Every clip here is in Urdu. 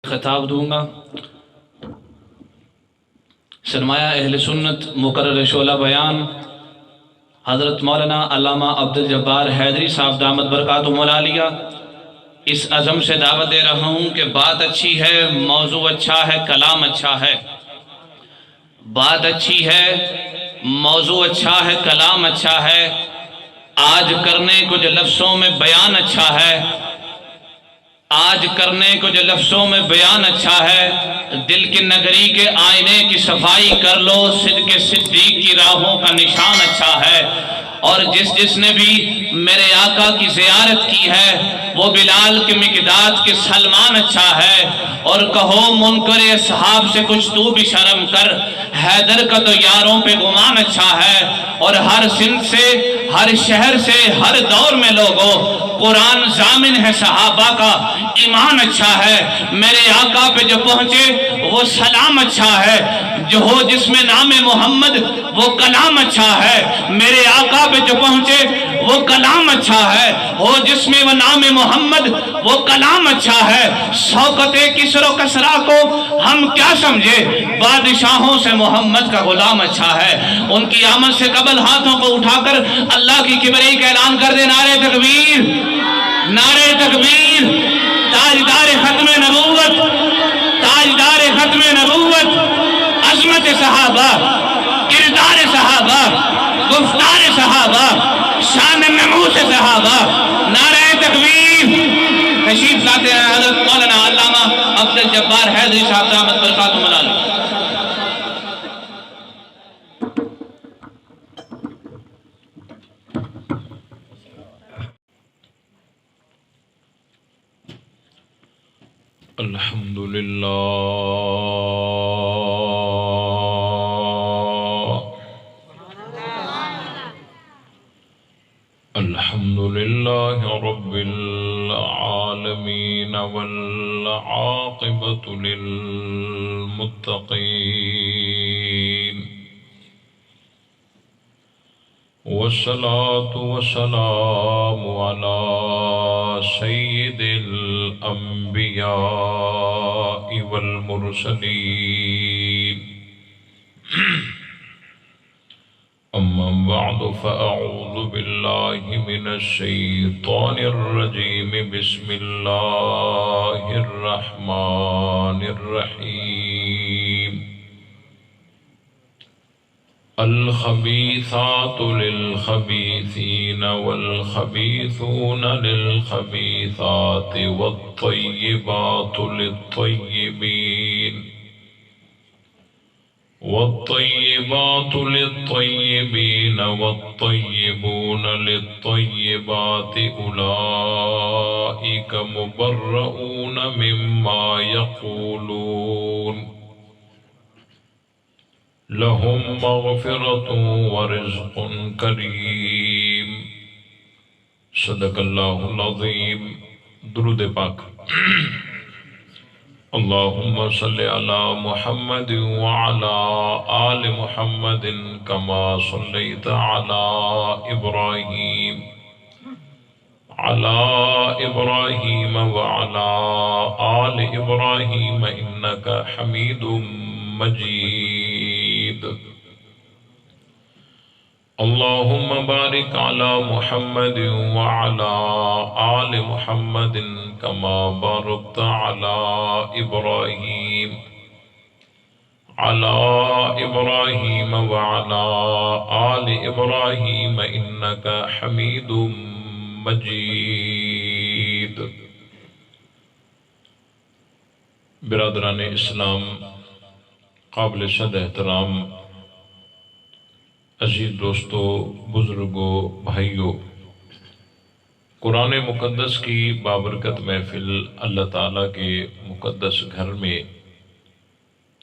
خطاب دوں گا۔ سرمایہ اہل سنت مقرر شعلہ بیان حضرت مولانا علامہ عبدالجبار حیدری صاحب دامت برکاتہم العالیہ اس عزم سے دعوت دے رہا ہوں کہ بات اچھی ہے، موضوع اچھا ہے، کلام اچھا ہے۔ بات اچھی ہے، موضوع اچھا ہے، کلام اچھا ہے، آج کرنے کو جو لفظوں میں بیان اچھا ہے، آج کرنے کو جو لفظوں میں بیان اچھا ہے، دل کی نگری کے آئینے کی صفائی کر لو، صدق صدیق کی راہوں کا نشان اچھا ہے۔ اور جس نے بھی میرے آقا کی زیارت کی ہے وہ بلال کے مقداد کے سلمان اچھا ہے۔ اور کہو منکر اصحاب سے کچھ تو بھی شرم کر، حیدر کا تو یاروں پہ گمان اچھا ہے۔ اور ہر سندھ سے، ہر شہر سے، ہر دور میں لوگوں قرآن ضامن ہے، صحابہ کا ایمان اچھا ہے۔ میرے آقا پہ جو پہنچے وہ سلام اچھا ہے، جو ہو جس میں نام محمد وہ کلام اچھا ہے۔ میرے آقا پہ جو پہنچے وہ کلام اچھا ہے، ہو جس میں وہ نام محمد وہ کلام اچھا ہے۔ شوکت کسر و کسرا کو ہم کیا سمجھے، بادشاہوں سے محمد کا غلام اچھا ہے۔ ان کی آمد سے قبل ہاتھوں کو اٹھا کر اللہ کی کبریائی کا اعلان کر دے، نعرہ تکبیر، نعرہ تکبیر۔ تاجدار ختم نبوت، تاجدار ختم نبوت، عظمت صحابہ، کردار صحابہ، گفتار صحابہ، شان نموس صحابہ، نعرہ تکبیر۔ تشریف لاتے ہیں حضرت مولانا علامہ عبدالجبار حیدری صاحب دامت برکاتہم العالیہ۔ الحمدللہ الحمدللہ رب العالمین والعاقبۃ للمتقین والصلاة والسلام على سید الانبیاء والمرسلین اما بعد فاعوذ باللہ من الشیطان الرجیم بسم اللہ الرحمن الرحیم الخبیثات للخبیثین والخبیثون للخبیثات والطیبات للطیبین والطیبات للطیبین والطیبون للطیبات اولئک مبرؤون مما یقولون لهم مغفرة ورزق کریم۔ صدق اللہ العظیم۔ درود پاک۔ اللہم صلی علی محمد وعلی آل محمد کما صلیت علی ابراہیم وعلی آل ابراہیم انکا حمید مجید۔ اللہم بارک علی محمد وعلی آل محمد کما بارکت علی ابراہیم وعلی آل ابراہیم انکا حمید مجید۔ برادران اسلام، قابل صد احترام عزیز دوستو، بزرگوں، بھائیوں، قرآن مقدس کی بابرکت محفل اللہ تعالیٰ کے مقدس گھر میں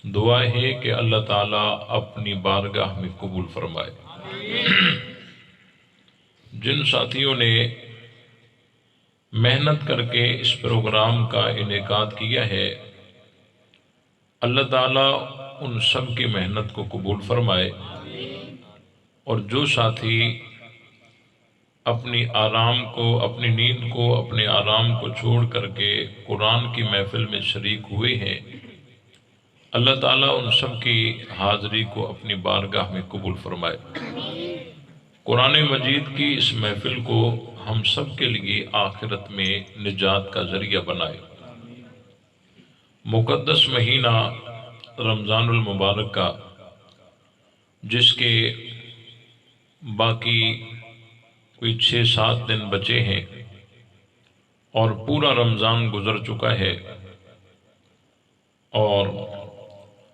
دعا ہے کہ اللہ تعالیٰ اپنی بارگاہ میں قبول فرمائے۔ جن ساتھیوں نے محنت کر کے اس پروگرام کا انعقاد کیا ہے، اللہ تعالیٰ ان سب کی محنت کو قبول فرمائے۔ اور جو ساتھی اپنی آرام کو، اپنی نیند کو، اپنے آرام کو چھوڑ کر کے قرآن کی محفل میں شریک ہوئے ہیں، اللہ تعالیٰ ان سب کی حاضری کو اپنی بارگاہ میں قبول فرمائے۔ قرآن مجید کی اس محفل کو ہم سب کے لیے آخرت میں نجات کا ذریعہ بنائے۔ مقدس مہینہ رمضان المبارک کا، جس کے باقی کوئی 6-7 دن بچے ہیں اور پورا رمضان گزر چکا ہے، اور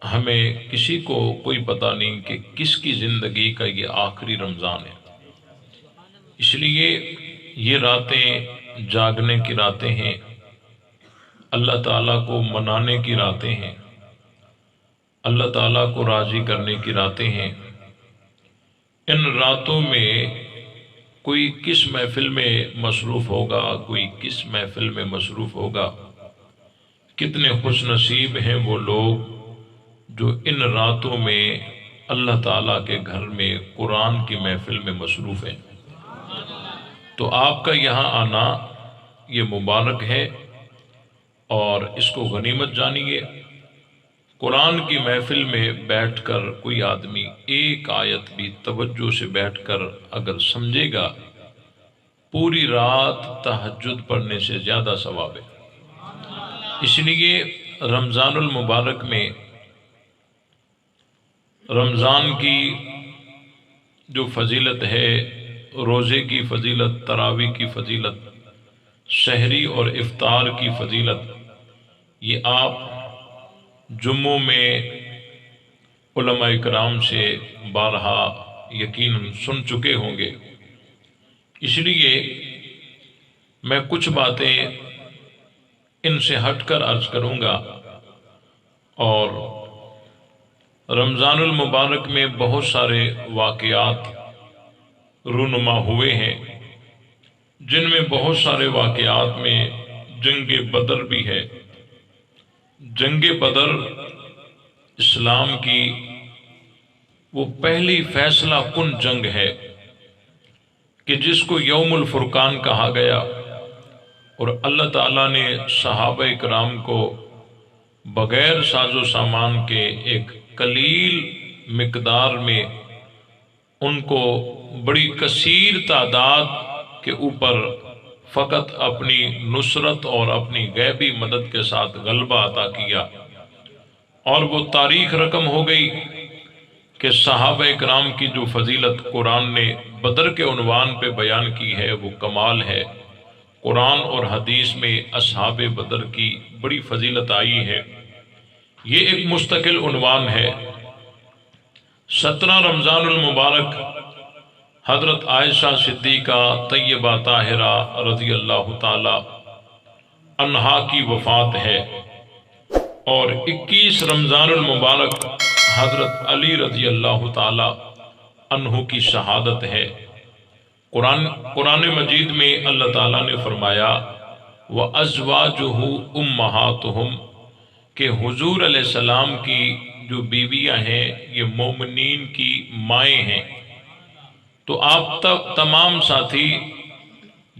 ہمیں کسی کو کوئی پتہ نہیں کہ کس کی زندگی کا یہ آخری رمضان ہے۔ اس لیے یہ راتیں جاگنے کی راتیں ہیں، اللہ تعالیٰ کو منانے کی راتیں ہیں، اللہ تعالیٰ کو راضی کرنے کی راتیں ہیں۔ ان راتوں میں کوئی کس محفل میں مصروف ہوگا، کوئی کس محفل میں مصروف ہوگا۔ کتنے خوش نصیب ہیں وہ لوگ جو ان راتوں میں اللہ تعالیٰ کے گھر میں قرآن کی محفل میں مصروف ہیں۔ تو آپ کا یہاں آنا یہ مبارک ہے، اور اس کو غنیمت جانیے۔ قرآن کی محفل میں بیٹھ کر کوئی آدمی ایک آیت بھی توجہ سے بیٹھ کر اگر سمجھے گا، پوری رات تہجد پڑھنے سے زیادہ ثواب ہے۔ اس لیے رمضان المبارک میں رمضان کی جو فضیلت ہے، روزے کی فضیلت، تراویح کی فضیلت، سحری اور افطار کی فضیلت، یہ آپ جمعوں میں علماء کرام سے بارہا یقیناً سن چکے ہوں گے۔ اس لیے میں کچھ باتیں ان سے ہٹ کر عرض کروں گا۔ اور رمضان المبارک میں بہت سارے واقعات رونما ہوئے ہیں، جن میں بہت سارے واقعات میں جنگ بدر بھی ہے۔ جنگ بدر اسلام کی وہ پہلی فیصلہ کن جنگ ہے کہ جس کو یوم الفرقان کہا گیا، اور اللہ تعالیٰ نے صحابہ کرام کو بغیر ساز و سامان کے ایک قلیل مقدار میں ان کو بڑی کثیر تعداد کے اوپر فقط اپنی نصرت اور اپنی غیبی مدد کے ساتھ غلبہ عطا کیا، اور وہ تاریخ رقم ہو گئی کہ صحابہ کرام کی جو فضیلت قرآن نے بدر کے عنوان پہ بیان کی ہے وہ کمال ہے۔ قرآن اور حدیث میں اصحاب بدر کی بڑی فضیلت آئی ہے، یہ ایک مستقل عنوان ہے۔ 17 رمضان المبارک حضرت عائشہ صدیقہ طیبہ طاہرہ رضی اللہ تعالی عنہا کی وفات ہے، اور 21 رمضان المبارک حضرت علی رضی اللہ تعالی عنہ کی شہادت ہے۔ قرآن مجید میں اللہ تعالیٰ نے فرمایا وَأَزْوَاجُهُ أُمَّهَاتُهُمْ کہ حضور علیہ السلام کی جو بیویاں ہیں یہ مومنین کی مائیں ہیں۔ تو آپ تمام ساتھی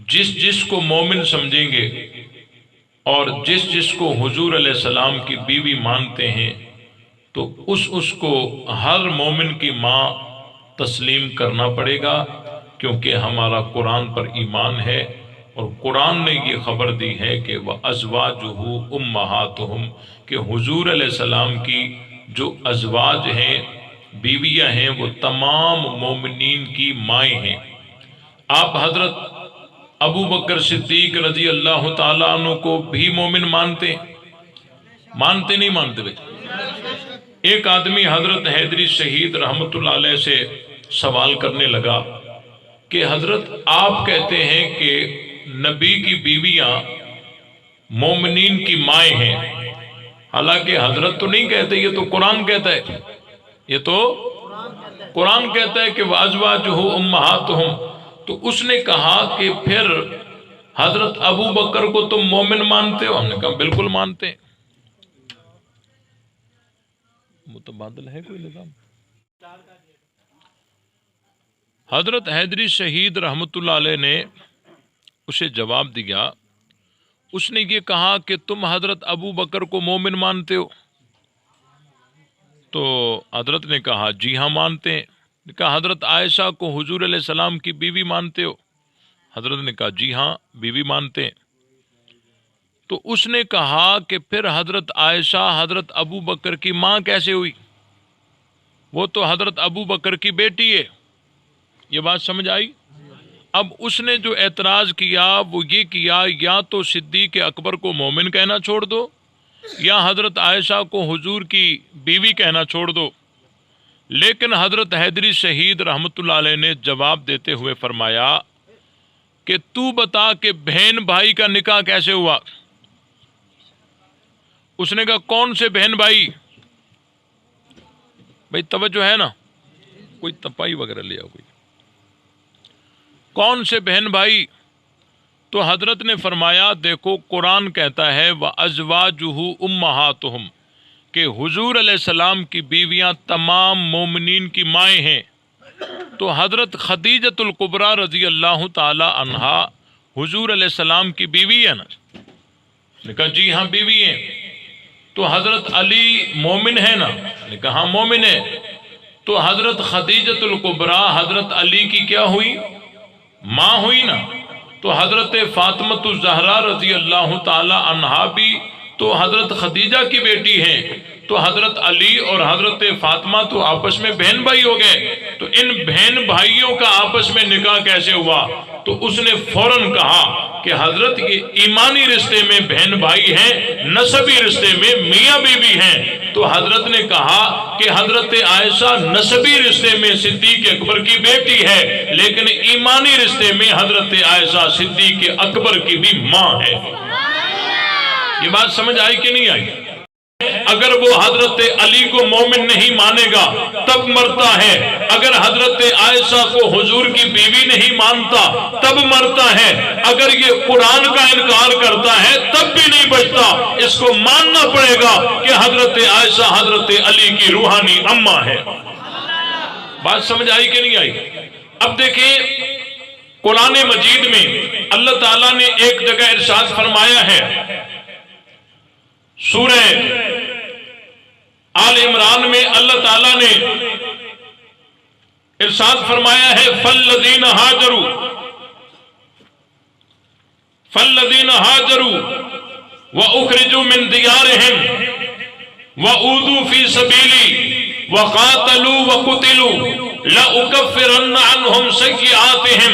جس کو مومن سمجھیں گے اور جس کو حضور علیہ السلام کی بیوی مانتے ہیں، تو اس کو ہر مومن کی ماں تسلیم کرنا پڑے گا، کیونکہ ہمارا قرآن پر ایمان ہے، اور قرآن نے یہ خبر دی ہے کہ وَأَزْوَاجُهُ أُمَّهَاتُهُمْ کہ حضور علیہ السلام کی جو ازواج ہیں، بیویاں ہیں، وہ تمام مومنین کی مائیں ہیں۔ آپ حضرت ابو بکر صدیق رضی اللہ تعالیٰ عنہ کو بھی مومن مانتے نہیں مانتے بھائی؟ ایک آدمی حضرت حیدری شہید رحمت اللہ علیہ سے سوال کرنے لگا کہ حضرت آپ کہتے ہیں کہ نبی کی بیویاں مومنین کی مائیں ہیں، حالانکہ حضرت تو نہیں کہتے، یہ تو قرآن کہتا ہے، یہ تو قرآن کہتا ہے کہ وَأَزْوَاجُهُ أُمَّهَاتُهُمْ۔ تو اس نے کہا کہ پھر حضرت ابو بکر کو تم مومن مانتے ہو؟ ہم نے کہا بالکل مانتے ہیں۔ متبادل ہے کوئی نظام؟ حضرت حیدری شہید رحمۃ اللہ علیہ نے اسے جواب دیا، اس نے یہ کہا کہ تم حضرت ابو بکر کو مومن مانتے ہو؟ تو حضرت نے کہا جی ہاں مانتے ہیں۔ کہا حضرت عائشہ کو حضور علیہ السلام کی بیوی مانتے ہو؟ حضرت نے کہا جی ہاں بیوی مانتے ہیں۔ تو اس نے کہا کہ پھر حضرت عائشہ حضرت ابو بکر کی ماں کیسے ہوئی؟ وہ تو حضرت ابو بکر کی بیٹی ہے۔ یہ بات سمجھ آئی؟ اب اس نے جو اعتراض کیا وہ یہ کیا، یا تو صدیق اکبر کو مومن کہنا چھوڑ دو یا حضرت عائشہ کو حضور کی بیوی کہنا چھوڑ دو۔ لیکن حضرت حیدری شہید رحمۃ اللہ علیہ نے جواب دیتے ہوئے فرمایا کہ تو بتا کہ بہن بھائی کا نکاح کیسے ہوا؟ اس نے کہا کون سے بہن بھائی؟ بھائی توجہ ہے نا، کوئی تپائی وغیرہ لیا کوئی، کون سے بہن بھائی؟ تو حضرت نے فرمایا دیکھو قرآن کہتا ہے وَأَزْوَاجُهُ أُمَّهَاتُهُمْ کہ حضور علیہ السلام کی بیویاں تمام مومنین کی مائیں ہیں۔ تو حضرت خدیجۃ الکبریٰ رضی اللہ تعالی عنہا حضور علیہ السلام کی بیوی ہے نا؟ نے کہا جی ہاں بیوی ہیں۔ تو حضرت علی مومن ہے نا؟ نے کہا ہاں مومن ہے۔ تو حضرت خدیجۃ الکبریٰ حضرت علی کی کیا ہوئی؟ ماں ہوئی نا۔ تو حضرت فاطمۃ الزہرا رضی اللہ تعالی عنہا بھی تو حضرت خدیجہ کی بیٹی ہیں۔ تو حضرت علی اور حضرت فاطمہ تو آپس میں بہن بھائی ہو گئے، تو ان بہن بھائیوں کا آپس میں نکاح کیسے ہوا؟ تو اس نے فوراً کہا کہ حضرت یہ ایمانی رشتے میں بہن بھائی ہیں، نسبی رشتے میں میاں بیوی ہیں۔ تو حضرت نے کہا کہ حضرت عائشہ نسبی رشتے میں صدیق اکبر کی بیٹی ہے، لیکن ایمانی رشتے میں حضرت عائشہ صدیق اکبر کی بھی ماں ہے۔ یہ بات سمجھ آئی کہ نہیں آئی؟ اگر وہ حضرت علی کو مومن نہیں مانے گا تب مرتا ہے، اگر حضرت عائشہ کو حضور کی بیوی نہیں مانتا تب مرتا ہے، اگر یہ قرآن کا انکار کرتا ہے تب بھی نہیں بچتا۔ اس کو ماننا پڑے گا کہ حضرت عائشہ حضرت علی کی روحانی اماں ہے۔ بات سمجھ آئی کہ نہیں آئی؟ اب دیکھیں قرآن مجید میں اللہ تعالیٰ نے ایک جگہ ارشاد فرمایا ہے، سورہ آل عمران میں اللہ تعالیٰ نے ارشاد فرمایا ہے فَالَّذِينَ هَاجَرُوا وَأُخْرِجُوا مِن دِيَارِهِمْ وَأُوذُوا فِي سَبِيلِي وَقَاتَلُوا وَقُتِلُوا لَأُكَفِّرَنَّ عَنْهُمْ سَيِّئَاتِهِمْ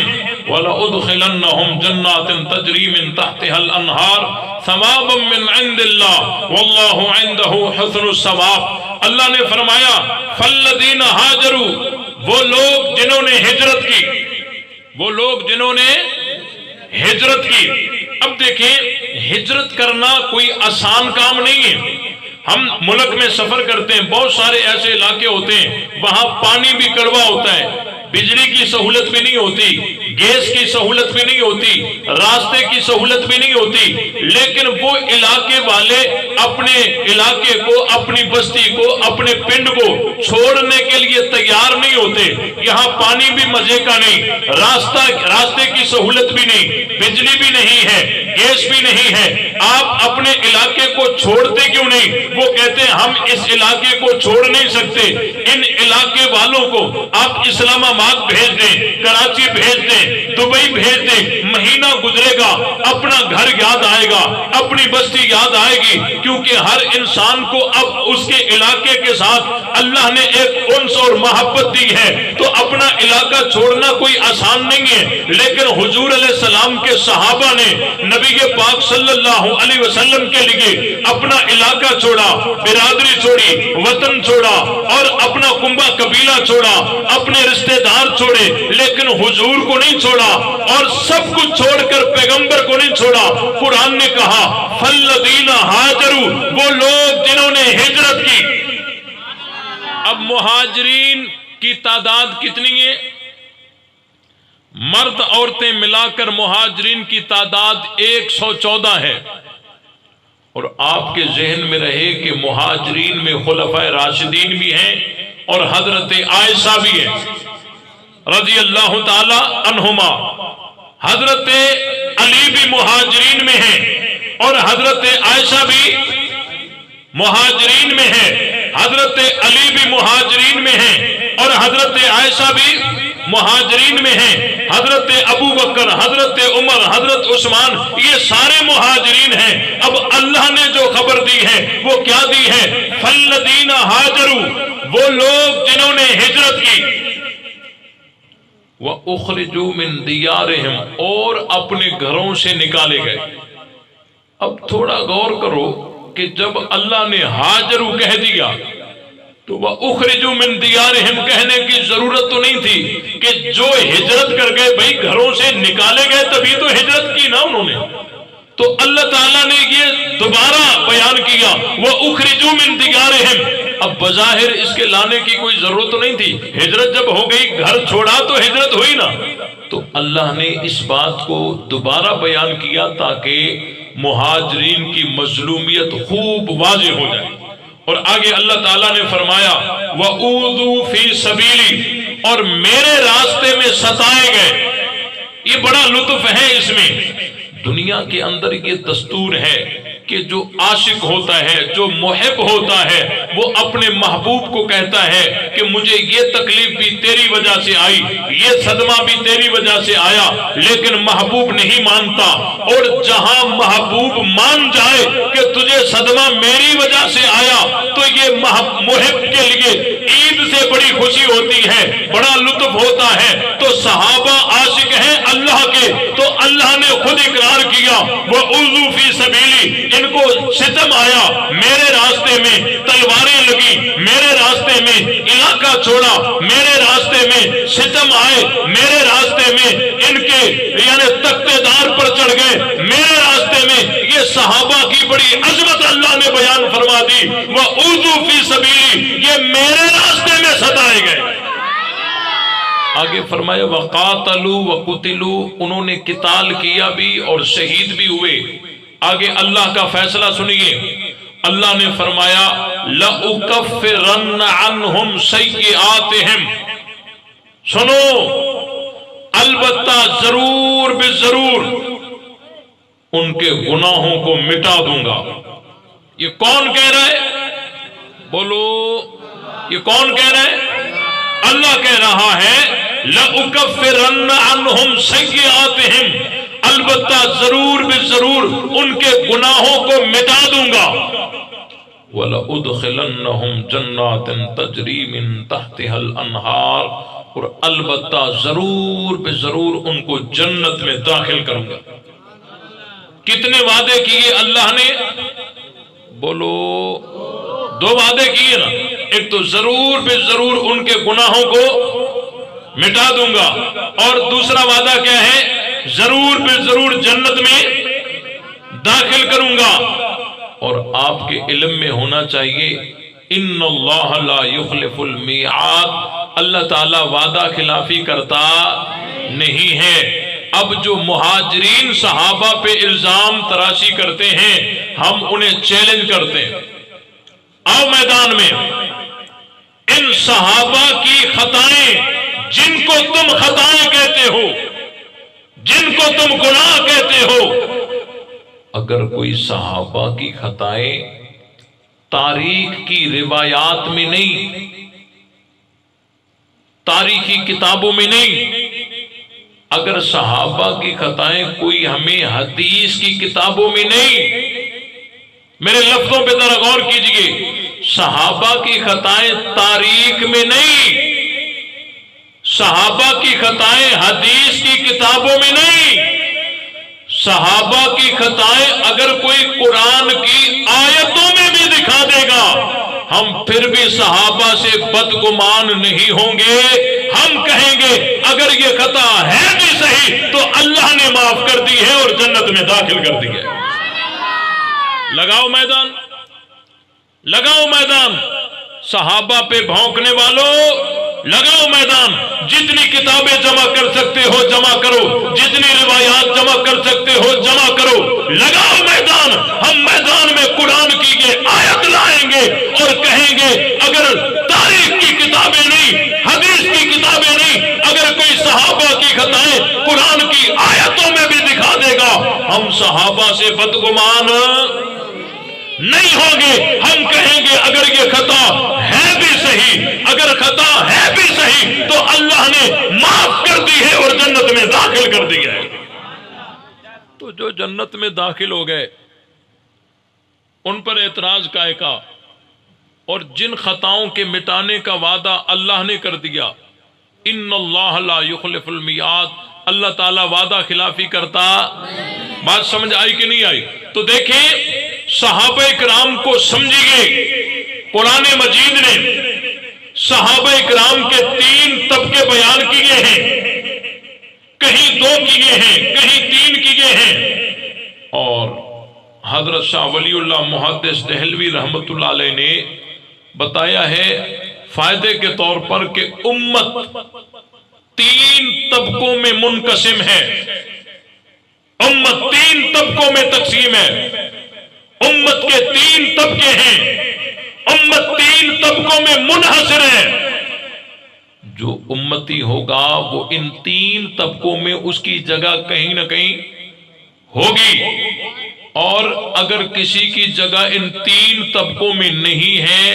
وَلَأُدْخِلَنَّهُمْ جَنَّاتٍ تَجْرِي مِن تَحْتِهَا الْأَنْهَارُ ثوابا من عند اللہ واللہ عنده حسن الثواب۔ اللہ نے فرمایا فالذین ہاجروا، وہ لوگ جنہوں نے ہجرت کی، وہ لوگ جنہوں نے ہجرت کی۔ اب دیکھیں ہجرت کرنا کوئی آسان کام نہیں ہے۔ ہم ملک میں سفر کرتے ہیں، بہت سارے ایسے علاقے ہوتے ہیں وہاں پانی بھی کڑوا ہوتا ہے، بجلی کی سہولت بھی نہیں ہوتی، گیس کی سہولت بھی نہیں ہوتی، راستے کی سہولت بھی نہیں ہوتی، لیکن وہ علاقے والے اپنے علاقے کو، اپنی بستی کو، اپنے پنڈ کو چھوڑنے کے لیے تیار نہیں ہوتے۔ یہاں پانی بھی مزے کا نہیں، راستے کی سہولت بھی نہیں، بجلی بھی نہیں ہے، گیس بھی نہیں ہے، آپ اپنے علاقے کو چھوڑتے کیوں نہیں؟ وہ کہتے ہیں ہم اس علاقے کو چھوڑ نہیں سکتے۔ ان علاقے والوں کو آپ اسلام آباد بھیج دیں، کراچی بھیج دیں، دبئی بھیج دیں، مہینہ گزرے گا اپنا گھر یاد آئے گا، اپنی بستی یاد آئے گی، کیونکہ ہر انسان کو اب اس کے علاقے کے ساتھ اللہ نے ایک انس اور محبت دی ہے، تو اپنا علاقہ چھوڑنا کوئی آسان نہیں ہے۔ لیکن حضور علیہ السلام کے صحابہ نے نبی پاک صلی اللہ علیہ وسلم کے لیے اپنا علاقہ چھوڑا، برادری چھوڑی، وطن چھوڑا اور اپنا کنبہ قبیلہ چھوڑا، اپنے رشتہ دار چھوڑے، لیکن حضور کو نہیں چھوڑا، اور سب کچھ چھوڑ کر پیغمبر کو نہیں چھوڑا۔ قرآن نے کہا فَالَّذِينَ هَاجَرُوا، وہ لوگ جنہوں نے ہجرت کی۔ اب مہاجرین کی تعداد کتنی ہے؟ مرد عورتیں ملا کر مہاجرین کی تعداد 114 ہے۔ اور آپ کے ذہن میں رہے کہ مہاجرین میں خلفائے راشدین بھی ہیں اور حضرت عائشہ بھی ہیں۔ رضی اللہ تعالی عنہما، حضرت علی بھی مہاجرین میں ہیں اور حضرت عائشہ بھی مہاجرین میں ہے، حضرت علی بھی مہاجرین میں ہیں اور حضرت عائشہ بھی مہاجرین میں ہیں، حضرت ابو بکر، حضرت عمر، حضرت عثمان، یہ سارے مہاجرین ہیں۔ اب اللہ نے جو خبر دی ہے وہ کیا دی ہے؟ فالذین ہاجروا، وہ لوگ جنہوں نے ہجرت کی، وَأُخْرِجُوا مِن دِيَارِهِمْ، اور اپنے گھروں سے نکالے گئے۔ اب تھوڑا غور کرو کہ جب اللہ نے ہاجروا کہہ دیا تو وَأُخْرِجُوا مِن دِيَارِهِمْ کہنے کی ضرورت تو نہیں تھی کہ جو ہجرت کر گئے بھئی گھروں سے نکالے گئے تبھی تو ہجرت کی نا انہوں نے، تو اللہ تعالیٰ نے یہ دوبارہ بیان کیا وَأُخْرِجُوا مِن دِيَارِهِمْ۔ اب بظاہر اس کے لانے کی کوئی ضرورت نہیں تھی، ہجرت جب ہو گئی، گھر چھوڑا تو ہجرت ہوئی نا، تو اللہ نے اس بات کو دوبارہ بیان کیا تاکہ مہاجرین کی مظلومیت خوب واضح ہو جائے۔ اور آگے اللہ تعالیٰ نے فرمایا وَأُوذُوا فِي سَبِيلِي، اور میرے راستے میں ستائے گئے۔ یہ بڑا لطف ہے اس میں، دنیا کے اندر یہ دستور ہے کہ جو عاشق ہوتا ہے، جو محب ہوتا ہے، وہ اپنے محبوب کو کہتا ہے کہ مجھے یہ تکلیف بھی تیری وجہ سے آئی، یہ صدمہ بھی تیری وجہ سے آیا، لیکن محبوب نہیں مانتا، اور جہاں محبوب مان جائے کہ تجھے صدمہ میری وجہ سے آیا تو یہ محب کے لیے عید سے بڑی خوشی ہوتی ہے، بڑا لطف ہوتا ہے۔ تو صحابہ عاشق ہیں اللہ کے، تو اللہ نے خود اقرار کیا وَأُوذُوا فِي سَبِيلِي، ان کو ستم آیا میرے راستے میں، تلواریں لگی میرے راستے میں، علاقہ چھوڑا میرے راستے میں، ستم آئے میرے راستے میں، ان کے یعنی تختے دار پر چڑھ گئے میرے راستے میں۔ یہ صحابہ کی بڑی عظمت اللہ نے بیان فرما دی وَأُوذُوا فِي سَبِيلِي، یہ میرے راستے میں ستائے گئے۔ آگے فرمایا وَقَاتَلُوا وَقُتِلُوا، انہوں نے قتال کیا بھی اور شہید بھی ہوئے۔ آگے اللہ کا فیصلہ سنیے، اللہ نے فرمایا لَأُكَفِّرَنَّ عَنْهُمْ سَيِّئَاتِهِمْ، سنو البتہ ضرور بضرور ان کے گناہوں کو مٹا دوں گا۔ یہ کون کہہ رہا ہے؟ بولو، یہ کون کہہ رہا ہے؟ اللہ کہہ رہا ہے لَأُكَفِّرَنَّ عَنْهُمْ سَيِّئَاتِهِمْ، البتہ ضرور بضرور ان کے گناہوں کو مٹا دوں گا۔ وَلَأُدْخِلَنَّهُمْ جَنَّاتٍ تَجْرِي مِن تَحْتِهَا الْأَنْهَارُ، اور البتہ ضرور بضرور ان کو جنت میں داخل کروں گا۔ کتنے وعدے کیے اللہ نے؟ بولو، دو وعدے کیے نا، ایک تو ضرور بضرور ان کے گناہوں کو مٹا دوں گا، اور دوسرا وعدہ کیا ہے؟ ضرور بضرور جنت میں داخل کروں گا۔ اور آپ کے علم میں ہونا چاہیے ان اللہ لا یخلف المیعاد، اللہ تعالیٰ وعدہ خلافی کرتا نہیں ہے۔ اب جو مہاجرین صحابہ پہ الزام تراشی کرتے ہیں، ہم انہیں چیلنج کرتے ہیں، آؤ میدان میں، ان صحابہ کی خطائیں جن کو تم خطائیں کہتے ہو، جن کو تم گناہ کہتے ہو، اگر کوئی صحابہ کی خطائیں تاریخ کی روایات میں نہیں، تاریخی کتابوں میں نہیں، اگر صحابہ کی خطائیں کوئی ہمیں حدیث کی کتابوں میں نہیں، میرے لفظوں پہ ذرا غور کیجئے، صحابہ کی خطائیں تاریخ میں نہیں، صحابہ کی خطائیں حدیث کی کتابوں میں نہیں، صحابہ کی خطائیں اگر کوئی قرآن کی آیتوں میں بھی دکھا دے گا، ہم پھر بھی صحابہ سے بدگمان نہیں ہوں گے، ہم کہیں گے اگر یہ خطا ہے بھی صحیح تو اللہ نے معاف کر دی ہے اور جنت میں داخل کر دی ہے۔ لگاؤ میدان، لگاؤ میدان، صحابہ پہ بھونکنے والوں لگاؤ میدان، جتنی کتابیں جمع کر سکتے ہو جمع کرو، جتنی روایات جمع کر سکتے ہو جمع کرو، لگاؤ میدان۔ ہم میدان میں قرآن کی یہ آیت لائیں گے اور کہیں گے اگر تاریخ کی کتابیں نہیں، حدیث کی کتابیں نہیں، اگر صحابہ کی خطائیں قرآن کی آیتوں میں بھی دکھا دے گا، ہم صحابہ سے بدگمان نہیں ہوں گے۔ ہم کہیں گے اگر یہ خطا ہے بھی صحیح، اگر خطا ہے بھی صحیح تو اللہ نے معاف کر دی ہے اور جنت میں داخل کر دیا ہے۔ تو جو جنت میں داخل ہو گئے ان پر اعتراض کائے کا، اور جن خطاؤں کے مٹانے کا وعدہ اللہ نے کر دیا، ان اللہ لا یخلف المیعاد، اللہ تعالیٰ وعدہ خلافی کرتا۔ بات سمجھ آئی کہ نہیں آئی؟ تو دیکھیں صحابہ کرام کو سمجھیے، قرآن مجید نے صحابہ کرام کے 3 طبقے بیان کیے ہیں، کہیں 2 کیے ہیں، کہیں 3 کیے ہیں، اور حضرت شاہ ولی اللہ محدث دہلوی رحمت اللہ علیہ نے بتایا ہے فائدے کے طور پر کہ امت 3 طبقوں میں منقسم ہے، امت 3 طبقوں میں تقسیم ہے، امت کے 3 طبقے ہیں، امت 3 طبقوں میں منحصر ہے۔ جو امتی ہوگا وہ ان 3 طبقوں میں اس کی جگہ کہیں نہ کہیں ہوگی، اور اگر کسی کی جگہ ان 3 طبقوں میں نہیں ہے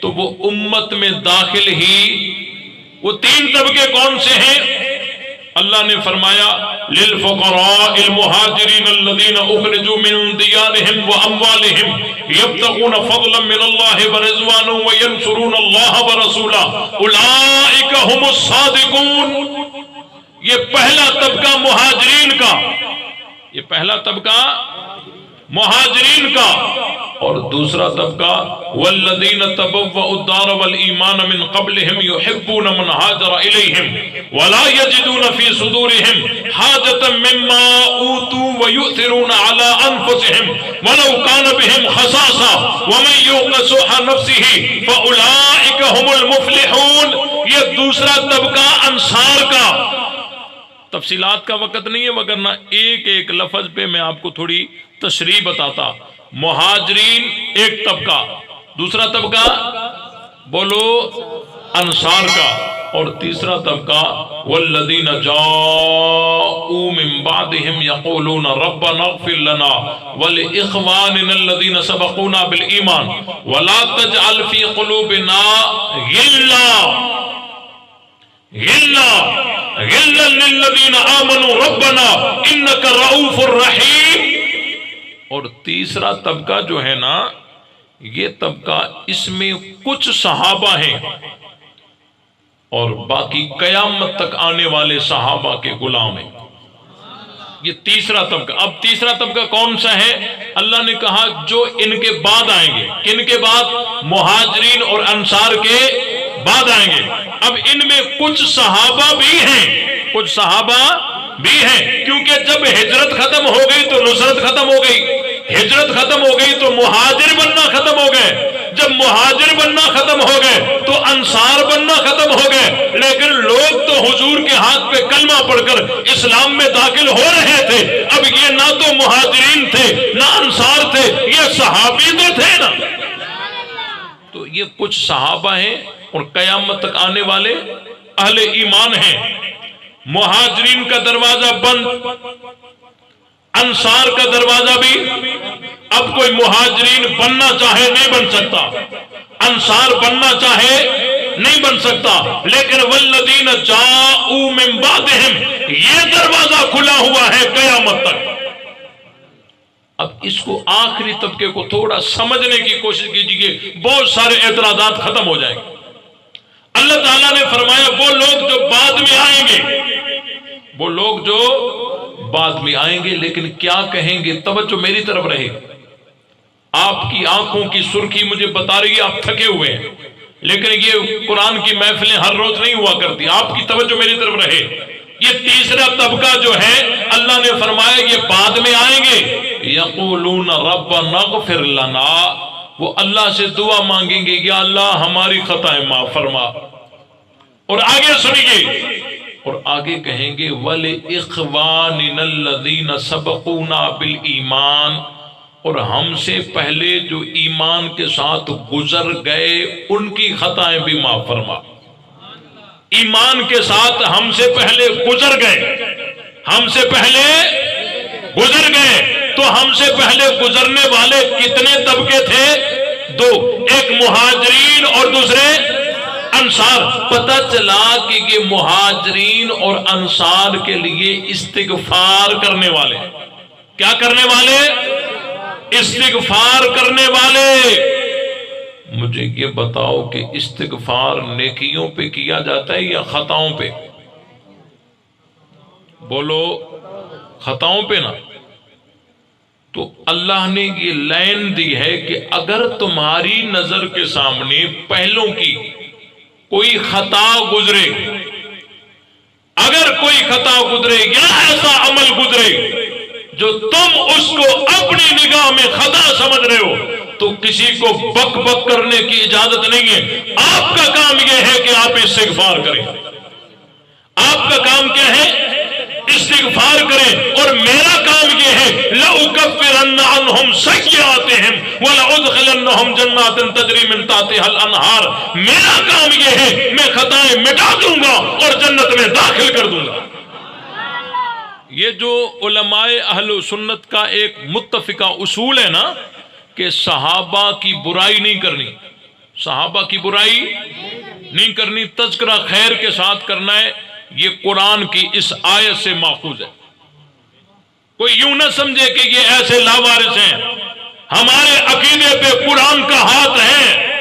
تو وہ امت میں داخل ہی۔ وہ 3 طبقے کون سے ہیں؟ اللہ نے فرمایا للفقراء المہاجرین الذین اخرجوا من دیارہم واموالہم یبتغون فضلا من اللہ ورضوانا وینصرون اللہ ورسولہ اولئک هم الصادقون۔ یہ پہلا طبقہ مہاجرین کا، یہ پہلا طبقہ مہاجرین کا، اور دوسرا طبقہ والذین تبوؤا الدار والایمان من قبلہم یحبون من ہاجر الیہم ولا یجدون فی صدورہم حاجۃ مما اوتوا ویؤثرون علی انفسہم ولو کان بہم خصاصہ ومن یوق شح نفسہ فاولئک هم المفلحون۔ یہ دوسرا طبقہ انصار کا۔ تفصیلات کا وقت نہیں ہے، وگرنہ ایک ایک لفظ پہ میں آپ کو تھوڑی تشریح بتاتا۔ مہاجرین ایک طبقہ، دوسرا طبقہ بولو انصار کا، اور تیسرا طبقہ والذین جاءوا من بعدہم یقولون ربنا اغفر لنا ولاخواننا الذین سبقونا بالایمان ولا تجعل فی قلوبنا غلا للذین آمنوا ربنا انک رؤوف الرحیم۔ اور تیسرا طبقہ جو ہے نا، یہ طبقہ اس میں کچھ صحابہ ہیں اور باقی قیامت تک آنے والے صحابہ کے غلام ہیں۔ یہ تیسرا طبقہ۔ اب تیسرا طبقہ کون سا ہے؟ اللہ نے کہا جو ان کے بعد آئیں گے۔ کن کے بعد؟ مہاجرین اور انصار کے بعد آئیں گے۔ اب ان میں کچھ صحابہ بھی ہیں، کچھ صحابہ بھی ہیں، کیونکہ جب ہجرت ختم ہو گئی تو نصرت ختم ہو گئی، ہجرت ختم ہو گئی تو مہاجر بننا ختم ہو گئے، جب مہاجر بننا ختم ہو گئے تو انصار بننا ختم ہو گئے، لیکن لوگ تو حضور کے ہاتھ پہ کلمہ پڑھ کر اسلام میں داخل ہو رہے تھے۔ اب یہ نہ تو مہاجرین تھے نہ انصار تھے، یہ صحابی تو تھے نا۔ تو یہ کچھ صحابہ ہیں اور قیامت تک آنے والے اہل ایمان ہیں۔ مہاجرین کا دروازہ بند، انصار کا دروازہ بھی۔ اب کوئی مہاجرین بننا چاہے نہیں بن سکتا، انصار بننا چاہے نہیں بن سکتا، لیکن والذین جاءوا من بعدہم، یہ دروازہ کھلا ہوا ہے قیامت تک۔ اب اس کو آخری طبقے کو تھوڑا سمجھنے کی کوشش کیجئے، بہت سارے اعتراضات ختم ہو جائیں گے۔ اللہ تعالیٰ نے فرمایا وہ لوگ جو بعد میں آئیں گے، وہ لوگ جو بعد میں آئیں گے، لیکن کیا کہیں گے؟ توجہ میری طرف رہے۔ آپ کی آنکھوں کی سرخی مجھے بتا رہی ہے آپ تھکے ہوئے ہیں، لیکن یہ قرآن کی محفلیں ہر روز نہیں ہوا کرتی، آپ کی توجہ میری طرف رہے۔ یہ تیسرا طبقہ جو ہے اللہ نے فرمایا یہ بعد میں آئیں گے، یقولون ربنا اغفر لنا، وہ اللہ سے دعا مانگیں گے یا اللہ ہماری خطائیں معاف فرما۔ اور آگے سنیے، اور آگے کہیں گے وَلِإِخْوَانِنَا الَّذِينَ سَبَقُونَا بِالْإِيمَانِ، اور ہم سے پہلے جو ایمان کے ساتھ گزر گئے ان کی خطائیں بھی معاف فرما۔ ایمان کے ساتھ ہم سے پہلے گزر گئے، ہم سے پہلے گزر گئے۔ تو ہم سے پہلے گزرنے والے کتنے طبقے تھے؟ دو، ایک مہاجرین اور دوسرے انصار۔ پتہ چلا کہ یہ مہاجرین اور انصار کے لیے استغفار کرنے والے، کیا کرنے والے؟ استغفار کرنے والے۔ مجھے یہ بتاؤ کہ استغفار نیکیوں پہ کیا جاتا ہے یا خطاؤں پہ؟ بولو، خطاؤں پہ نا۔ تو اللہ نے یہ لائن دی ہے کہ اگر تمہاری نظر کے سامنے پہلوں کی کوئی خطا گزرے، اگر کوئی خطا گزرے یا ایسا عمل گزرے جو تم اس کو اپنی نگاہ میں خطا سمجھ رہے ہو، تو کسی کو بک بک کرنے کی اجازت نہیں ہے۔ آپ کا کام یہ ہے کہ آپ استغفار کریں۔ آپ کا کام کیا ہے؟ استغفار کریں۔ اور میرا کام یہ ہے لَأُكَفِّرَنَّ عَنْهُمْ سَيِّئَاتِهِمْ وَلَأُدْخِلَنَّهُمْ جَنَّاتٍ تَجْرِي مِن تَحْتِهَا الْأَنْهَارُ۔ میرا کام یہ ہے میں خطائیں مٹا دوں گا اور جنت میں داخل کر دوں گا۔ یہ جو علماء اہل سنت کا ایک متفقہ اصول ہے نا کہ صحابہ کی برائی نہیں کرنی، صحابہ کی برائی نہیں کرنی، تذکرہ خیر کے ساتھ کرنا ہے، یہ قرآن کی اس آیت سے ماخوذ ہے۔ کوئی یوں نہ سمجھے کہ یہ ایسے لاوارث ہیں، ہمارے عقیدے پہ قرآن کا ہاتھ ہے،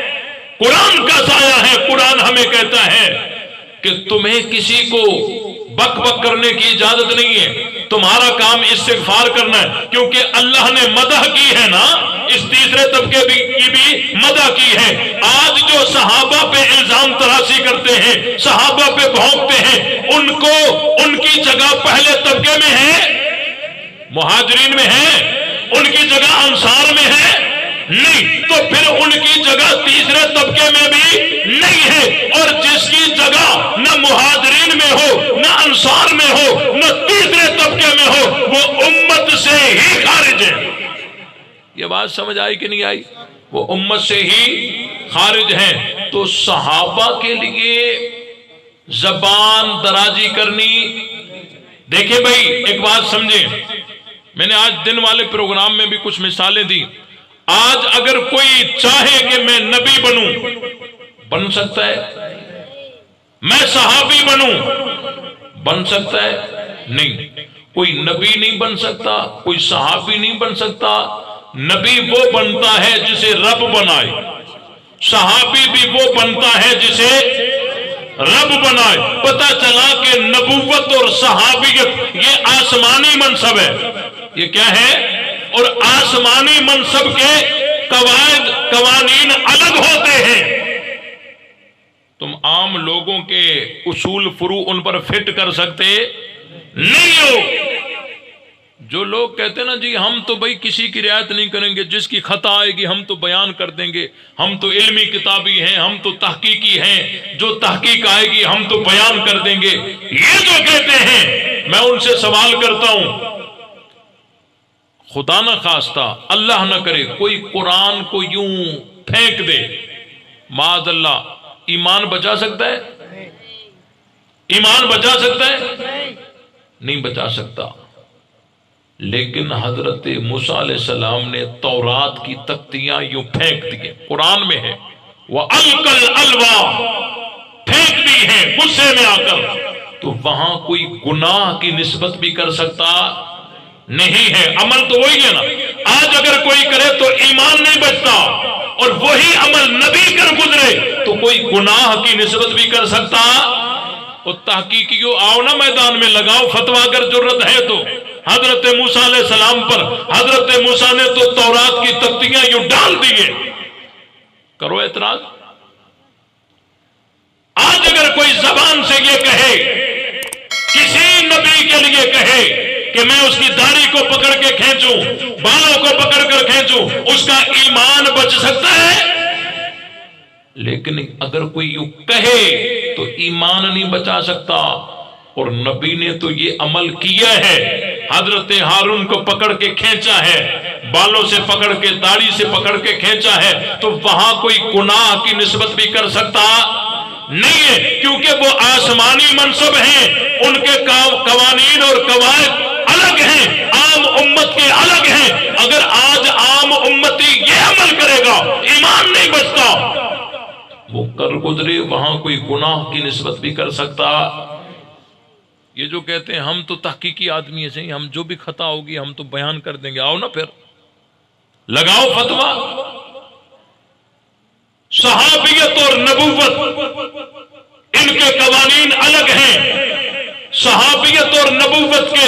قرآن کا سایہ ہے۔ قرآن ہمیں کہتا ہے کہ تمہیں کسی کو بک بک کرنے کی اجازت نہیں ہے، تمہارا کام استغفار کرنا ہے، کیونکہ اللہ نے مدح کی ہے نا، اس تیسرے طبقے کی بھی مدح کی ہے۔ آج جو صحابہ پہ الزام تراشی کرتے ہیں، صحابہ پہ بھونکتے ہیں، ان کو ان کی جگہ پہلے طبقے میں ہے، مہاجرین میں ہے، ان کی جگہ انصار میں ہے نہیں، تو پھر ان کی جگہ تیسرے طبقے میں بھی نہیں ہے۔ اور جس کی جگہ نہ مہاجرین میں ہو، نہ انصار میں ہو، نہ تیسرے طبقے میں ہو، وہ امت سے ہی خارج ہے۔ یہ بات سمجھ آئی کہ نہیں آئی؟ وہ امت سے ہی خارج ہیں۔ تو صحابہ کے لیے زبان درازی کرنی، دیکھیں بھائی ایک بات سمجھیں، میں نے آج دن والے پروگرام میں بھی کچھ مثالیں دی۔ آج اگر کوئی چاہے کہ میں نبی بنوں، بن سکتا ہے؟ میں صحابی بنوں، بن سکتا ہے؟ نہیں۔ کوئی نبی نہیں بن سکتا، کوئی صحابی نہیں بن سکتا۔ نبی وہ بنتا ہے جسے رب بنائے، صحابی بھی وہ بنتا ہے جسے رب بنائے۔ پتہ چلا کہ نبوت اور صحابیت یہ آسمانی منصب ہے، یہ کیا ہے؟ اور آسمانی منصب کے قواعد قوانین الگ ہوتے ہیں۔ تم عام لوگوں کے اصول فروع ان پر فٹ کر سکتے نہیں ہو۔ جو لوگ کہتے ہیں نا جی ہم تو بھائی کسی کی رعایت نہیں کریں گے، جس کی خطا آئے گی ہم تو بیان کر دیں گے، ہم تو علمی کتابی ہیں، ہم تو تحقیقی ہیں، جو تحقیق آئے گی ہم تو بیان کر دیں گے، یہ جو کہتے ہیں میں ان سے سوال کرتا ہوں، خدا نہ خواستہ اللہ نہ کرے کوئی قرآن کو یوں پھینک دے، معاذ اللہ، ایمان بچا سکتا ہے؟ ایمان بچا سکتا ہے؟ نہیں بچا سکتا۔ لیکن حضرت موسیٰ علیہ السلام نے تورات کی تختیاں یوں پھینک دی، قرآن میں ہے وَأَلْقَى الْأَلْوَاحَ، پھینک دی ہیں غصے میں آ کر، تو وہاں کوئی گناہ کی نسبت بھی کر سکتا نہیں ہے۔ عمل تو وہی ہے نا، آج اگر کوئی کرے تو ایمان نہیں بچتا، اور وہی عمل نبی کر گزرے تو کوئی گناہ کی نسبت بھی کر سکتا۔ اور تحقیقیوں آؤ نا میدان میں، لگاؤ فتویٰ اگر ضرورت ہے تو۔ حضرت موسیٰ علیہ السلام پر حضرت موسیٰ نے تو تورات کی تختیاں یوں ڈال دیے، کرو اعتراض۔ آج اگر کوئی زبان سے یہ کہے، کسی نبی کے لیے کہے کہ میں اس کی داڑھی کو پکڑ کے کھینچوں، بالوں کو پکڑ کر کھینچوں، اس کا ایمان بچ سکتا ہے؟ لیکن اگر کوئی یوں کہے تو ایمان نہیں بچا سکتا۔ اور نبی نے تو یہ عمل کیا ہے، حضرت ہارون کو پکڑ کے کھینچا ہے، بالوں سے پکڑ کے، داڑھی سے پکڑ کے کھینچا ہے، تو وہاں کوئی گناہ کی نسبت بھی کر سکتا نہیں ہے، کیونکہ وہ آسمانی منصب ہیں، ان کے قوانین اور قواعد الگ ہیں، عام امت کے الگ ہیں۔ اگر آج عام امتی یہ عمل کرے گا ایمان نہیں بچتا، وہ کر گزرے وہاں کوئی گناہ کی نسبت بھی کر سکتا۔ یہ جو کہتے ہیں ہم تو تحقیقی آدمی ہیں، ہم جو بھی خطا ہوگی ہم تو بیان کر دیں گے، آؤ نا پھر لگاؤ فتویٰ۔ صحابیت اور نبوت ان کے قوانین الگ ہیں، صحابیت اور نبوت کے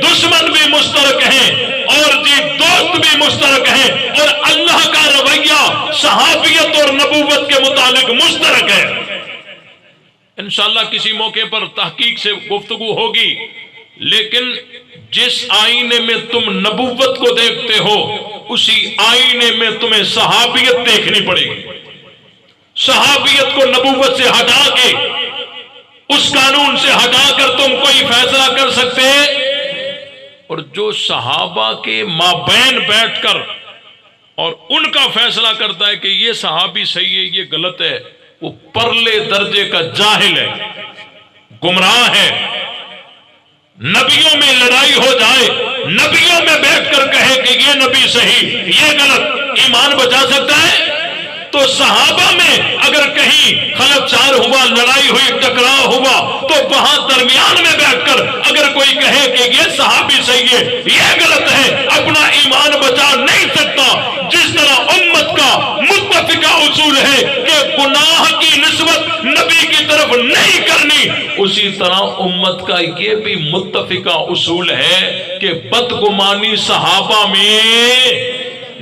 دشمن بھی مشترک ہیں اور دوست بھی مشترک ہیں، اور اللہ کا رویہ صحابیت اور نبوت کے متعلق مشترک ہے۔ انشاءاللہ کسی موقع پر تحقیق سے گفتگو ہوگی، لیکن جس آئینے میں تم نبوت کو دیکھتے ہو اسی آئینے میں تمہیں صحابیت دیکھنی پڑے گی۔ صحابیت کو نبوت سے ہٹا کے، اس قانون سے ہٹا کر تم کوئی فیصلہ کر سکتے؟ اور جو صحابہ کے مابین بیٹھ کر اور ان کا فیصلہ کرتا ہے کہ یہ صحابی صحیح ہے یہ غلط ہے، وہ پرلے درجے کا جاہل ہے، گمراہ ہے۔ نبیوں میں لڑائی ہو جائے، نبیوں میں بیٹھ کر کہے کہ یہ نبی صحیح یہ غلط، ایمان بچا سکتا ہے؟ تو صحابہ میں اگر کہیں خلف چار ہوا، لڑائی ہوئی، ٹکراؤ ہوا، تو وہاں درمیان میں بیٹھ کر اگر کوئی کہے کہ یہ صحابی صحیح ہے یہ غلط ہے، اپنا ایمان بچا نہیں سکتا۔ جس طرح امت کا متفقہ اصول ہے کہ گناہ کی نسبت نبی کی طرف نہیں کرنی، اسی طرح امت کا یہ بھی متفقہ اصول ہے کہ بدگمانی صحابہ میں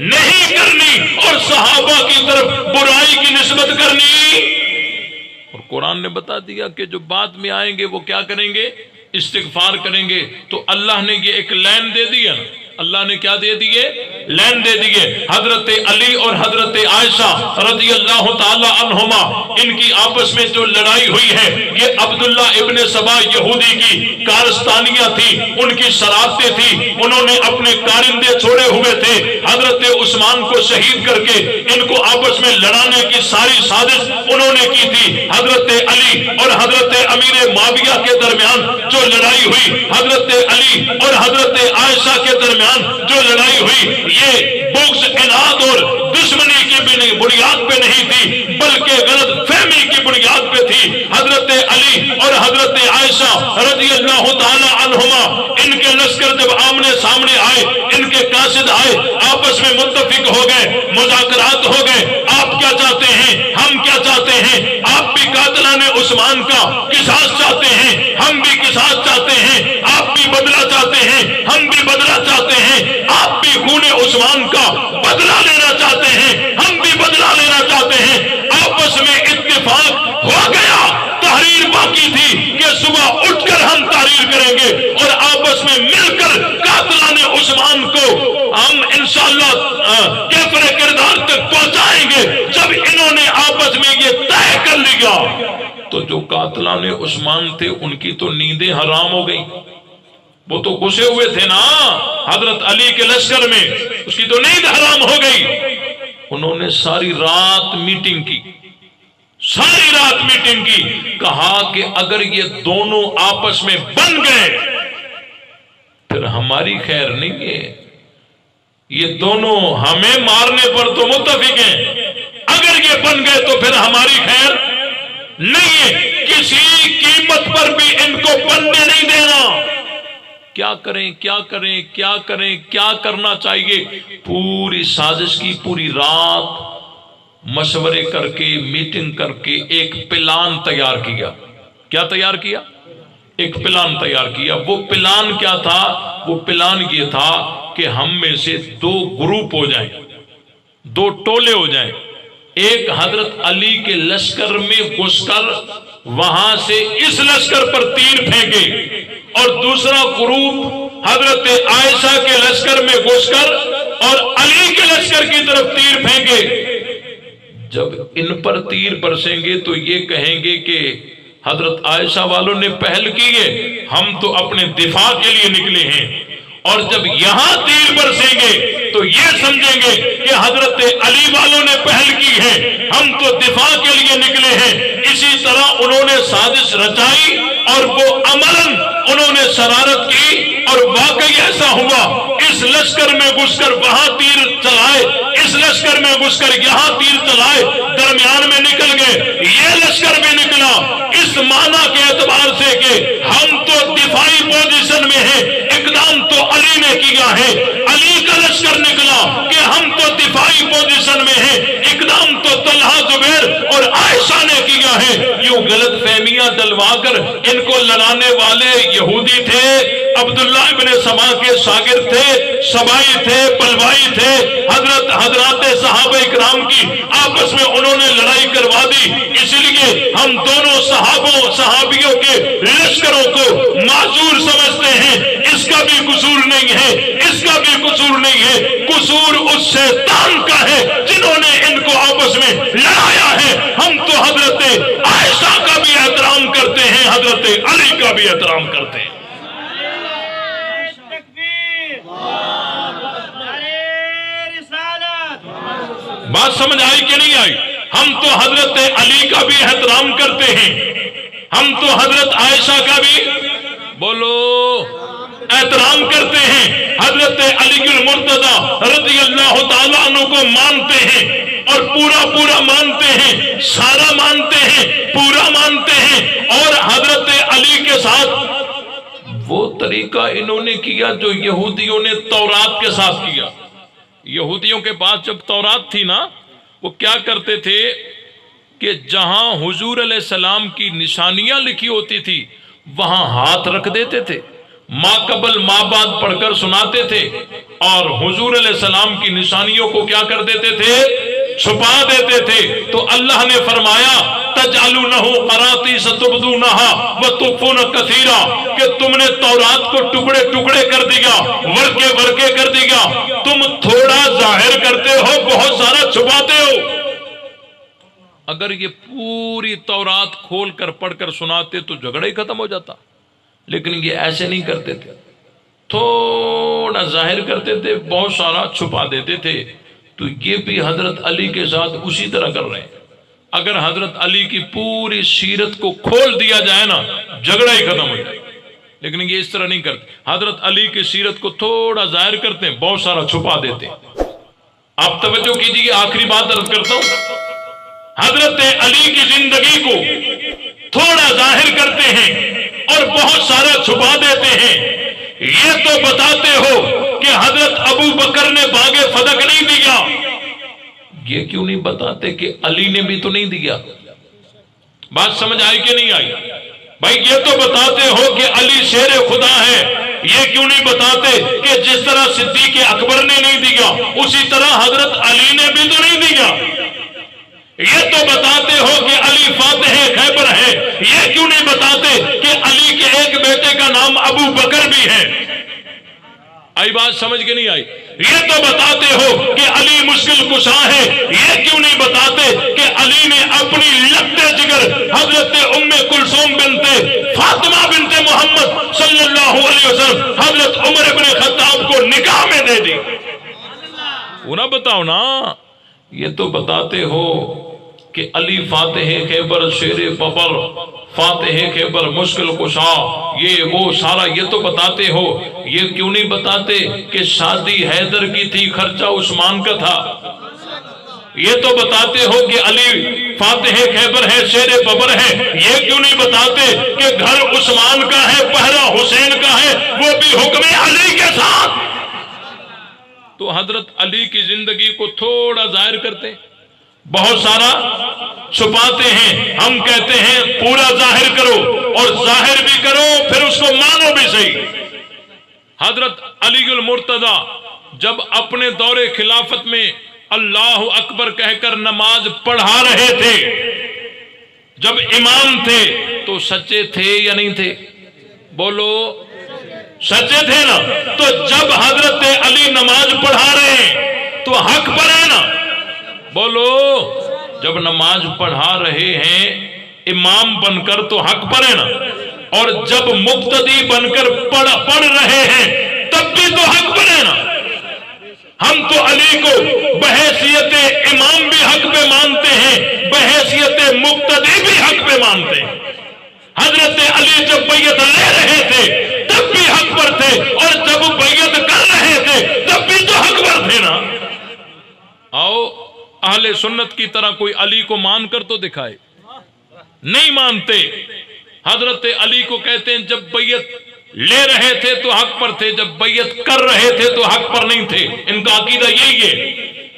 نہیں کرنی اور صحابہ کی طرف برائی کی نسبت کرنی۔ اور قرآن نے بتا دیا کہ جو بعد میں آئیں گے وہ کیا کریں گے؟ استغفار کریں گے۔ تو اللہ نے یہ ایک لین دے دیا، اللہ نے کیا دے دیے؟ لین دے دیے۔ حضرت علی اور حضرت عائشہ رضی اللہ تعالی عنہما، ان کی آپس میں جو لڑائی ہوئی ہے یہ عبداللہ ابن سبا یہودی کی کارستانیاں تھی، ان کی شرارتیں تھی، انہوں نے اپنے کارندے چھوڑے ہوئے تھے، حضرت عثمان کو شہید کر کے ان کو آپس میں لڑانے کی ساری سازش انہوں نے کی تھی۔ حضرت علی اور حضرت امیر معاویہ کے درمیان جو لڑائی ہوئی، حضرت علی اور حضرت عائشہ کے درمیان جو لڑائی ہوئی، یہ بغض، اناد اور دشمنی کی بنیاد پہ نہیں تھی بلکہ غلط فہمی کی بنیاد پہ تھی۔ حضرت علی اور حضرت عائشہ رضی اللہ تعالی عنہما، ان کے لشکر جب آمنے سامنے آئے، ان کے قاصد آئے، آپس میں متفق ہو گئے، مذاکرات ہو گئے۔ آپ کیا چاہتے ہیں؟ ہم کیا چاہتے ہیں؟ آپ بھی قاتلان عثمان کا قصاص چاہتے ہیں، ہم بھی قصاص چاہتے ہیں۔ آپ بھی بدلہ چاہتے ہیں، ہم بھی بدلہ چاہتے ہیں۔ آپ بھی خون عثمان کا بدلہ لینا چاہتے ہیں، ہم بھی بدلہ لینا چاہتے ہیں۔ آپس میں اتفاق ہو گیا، تحریر باقی تھی کہ صبح اٹھ کر ہم تحریر کریں گے اور آپس میں مل کر قاتلان عثمان کو ہم انشاءاللہ کیفر کردار تک پہنچائیں گے۔ جب انہوں نے آپس میں یہ طے کر لیا تو جو قاتلان عثمان تھے ان کی تو نیندیں حرام ہو گئی، وہ تو غصے ہوئے تھے نا حضرت علی کے لشکر میں، اس کی تو نیند حرام ہو گئی۔ انہوں نے ساری رات میٹنگ کی، ساری رات میٹنگ کی، کہا کہ اگر یہ دونوں آپس میں بن گئے پھر ہماری خیر نہیں ہے، یہ دونوں ہمیں مارنے پر تو متفق ہیں، اگر یہ بن گئے تو پھر ہماری خیر نہیں ہے، کسی قیمت پر بھی ان کو بننے نہیں دینا۔ کیا کریں کیا کریں کیا کریں، کیا کرنا چاہیے؟ پوری سازش کی، پوری رات مشورے کر کے، میٹنگ کر کے ایک پلان تیار کیا۔ کیا تیار کیا؟ ایک پلان تیار کیا۔ وہ پلان کیا تھا؟ وہ پلان یہ تھا کہ ہم میں سے دو گروپ ہو جائیں، دو ٹولے ہو جائیں، ایک حضرت علی کے لشکر میں گھس کر وہاں سے اس لشکر پر تیر پھینکے، اور دوسرا گروپ حضرت عائشہ کے لشکر میں گھس کر اور علی کے لشکر کی طرف تیر پھینکے۔ جب ان پر تیر برسیں گے تو یہ کہیں گے کہ حضرت عائشہ والوں نے پہل کی ہے، ہم تو اپنے دفاع کے لیے نکلے ہیں، اور جب یہاں تیر برسیں گے تو یہ سمجھیں گے کہ حضرت علی والوں نے پہل کی ہے، ہم تو دفاع کے لیے نکلے ہیں۔ اسی طرح انہوں نے سازش رچائی اور وہ عملاً انہوں نے شرارت کی، اور واقعی ایسا ہوا، اس لشکر میں گھس کر وہاں تیر چلائے، اس لشکر میں گھس کر یہاں تیر چلائے، درمیان میں نکل گئے، یہ لشکر بھی نکلا، اس معنی کے اعتبار سے کہ ہم تو دفاعی پوزیشن میں ہیں، اقدام تو علی نے کیا ہے، علی کا لشکر نکلا کہ ہم تو دفاعی پوزیشن میں ہیں، اقدام تو طلحہ زبیر اور عائشہ نے کیا ہے۔ یوں غلط فہمیاں دلوا کر ان کو لڑانے والے یہودی تھے، عبداللہ ابن سبا کے شاگرد تھے، سبائی تھے، پلوائی تھے، حضرات صحابہ اکرام کی آپس میں انہوں نے لڑائی کروا دی، اس لیے ہم دونوں صحابیوں کے لشکروں کو معذور سمجھتے ہیں۔ اس کا بھی قصور نہیں ہے، اس کا بھی قصور نہیں ہے، قصور اس شیطان کا ہے جنہوں نے ان کو آپس میں لڑایا ہے۔ ہم تو حضرت عائشہ کا بھی احترام کرتے ہیں، حضرت علی کا بھی احترام کرتے ہیں۔ بات سمجھ آئی کہ نہیں آئی؟ ہم تو حضرت علی کا بھی احترام کرتے ہیں، ہم تو حضرت عائشہ کا بھی بولو احترام کرتے ہیں، حضرت علی المرتضی رضی اللہ تعالیٰ عنہ کو مانتے ہیں، اور پورا مانتے ہیں، سارا مانتے ہیں، پورا مانتے ہیں، اور حضرت علی کے ساتھ وہ طریقہ انہوں نے کیا جو یہودیوں نے تورات کے ساتھ کیا۔ یہودیوں کے پاس جب تورات تھی نا، وہ کیا کرتے تھے کہ جہاں حضور علیہ السلام کی نشانیاں لکھی ہوتی تھی وہاں ہاتھ رکھ دیتے تھے، ماں قبل ماں بعد پڑھ کر سناتے تھے، اور حضور علیہ السلام کی نشانیوں کو کیا کر دیتے تھے؟ چھپا دیتے تھے۔ تو اللہ نے فرمایا تجعلونہ قراطیس تبدونہا وتخفون کثیرا، کہ تم نے تورات کو ٹکڑے ٹکڑے کر دیا، ورقے کر دیا، تم تھوڑا ظاہر کرتے ہو، بہت سارا چھپاتے ہو۔ اگر یہ پوری تورات کھول کر پڑھ کر سناتے تو جھگڑا ہی ختم ہو جاتا، لیکن یہ ایسے نہیں کرتے تھے، تھوڑا ظاہر کرتے تھے، بہت سارا چھپا دیتے تھے۔ تو یہ بھی حضرت علی کے ساتھ اسی طرح کر رہے ہیں۔ اگر حضرت علی کی پوری سیرت کو کھول دیا جائے نا، جھگڑا ہی ختم ہو جائے، لیکن یہ اس طرح نہیں کرتے۔ حضرت علی کی سیرت کو تھوڑا ظاہر کرتے ہیں، بہت سارا چھپا دیتے ہیں۔ آپ توجہ کیجیے، آخری بات عرض کرتا ہوں، حضرت علی کی زندگی کو تھوڑا ظاہر کرتے ہیں اور بہت سارا چھپا دیتے ہیں۔ یہ تو بتاتے ہو کہ حضرت ابو بکر نے باغ فدق نہیں دیا، یہ کیوں نہیں بتاتے کہ علی نے بھی تو نہیں دیا؟ بات سمجھ آئی کہ نہیں آئی؟ بھائی یہ تو بتاتے ہو کہ علی شیر خدا ہے، یہ کیوں نہیں بتاتے کہ جس طرح صدیق اکبر نے نہیں دیا اسی طرح حضرت علی نے بھی تو نہیں دیا؟ یہ تو بتاتے ہو کہ علی فاتح خیبر ہے، یہ کیوں نہیں بتاتے کہ علی کے ایک بیٹے کا نام ابو بکر بھی ہے؟ آئی بات سمجھ کے نہیں آئی؟ یہ تو بتاتے ہو کہ علی مشکل کشا ہے، یہ کیوں نہیں بتاتے کہ علی نے اپنی لگتے جگر حضرت ام کلثوم بنت فاطمہ بنت محمد صلی اللہ علیہ وسلم حضرت عمر بن خطاب کو نکاح میں دے دی؟ وہ نہ بتاؤ نا، یہ تو بتاتے ہو کہ علی فاتح خیبر، شیر ببر، فاتح خیبر، مشکل کشا، یہ وہ سارا یہ تو بتاتے ہو۔ یہ کیوں نہیں بتاتے کہ شادی حیدر کی تھی، خرچہ عثمان کا تھا؟ یہ تو بتاتے ہو کہ علی فاتح خیبر ہے، شیر ببر ہے، یہ کیوں نہیں بتاتے کہ گھر عثمان کا ہے، پہرا حسین کا ہے، وہ بھی حکم علی کے ساتھ؟ تو حضرت علی کی زندگی کو تھوڑا ظاہر کرتے، بہت سارا چھپاتے ہیں۔ ہم کہتے ہیں پورا ظاہر کرو، اور ظاہر بھی کرو پھر اس کو مانو بھی صحیح۔ حضرت علی المرتضی جب اپنے دور خلافت میں اللہ اکبر کہہ کر نماز پڑھا رہے تھے، جب امام تھے تو سچے تھے یا نہیں تھے؟ بولو سچے تھے نا؟ تو جب حضرت علی نماز پڑھا رہے ہیں تو حق پر ہے نا؟ بولو جب نماز پڑھا رہے ہیں امام بن کر تو حق پر ہے نا؟ اور جب مقتدی بن کر پڑھ رہے ہیں تب بھی تو حق پر ہے نا. ہم تو علی کو بحیثیت امام بھی حق پہ مانتے ہیں، بحیثیت مقتدی بھی حق پہ مانتے ہیں. حضرت علی جب بیعت لے رہے تھے تب بھی حق پر تھے، اور جب بیعت کر رہے تھے تب بھی تو حق پر تھے نا. آؤ اہل سنت کی طرح کوئی علی کو مان کر تو دکھائے. نہیں مانتے. حضرت علی کو کہتے ہیں جب بیعت لے رہے تھے تو حق پر تھے، جب بیعت کر رہے تھے تو حق پر نہیں تھے. ان کا عقیدہ یہی ہے.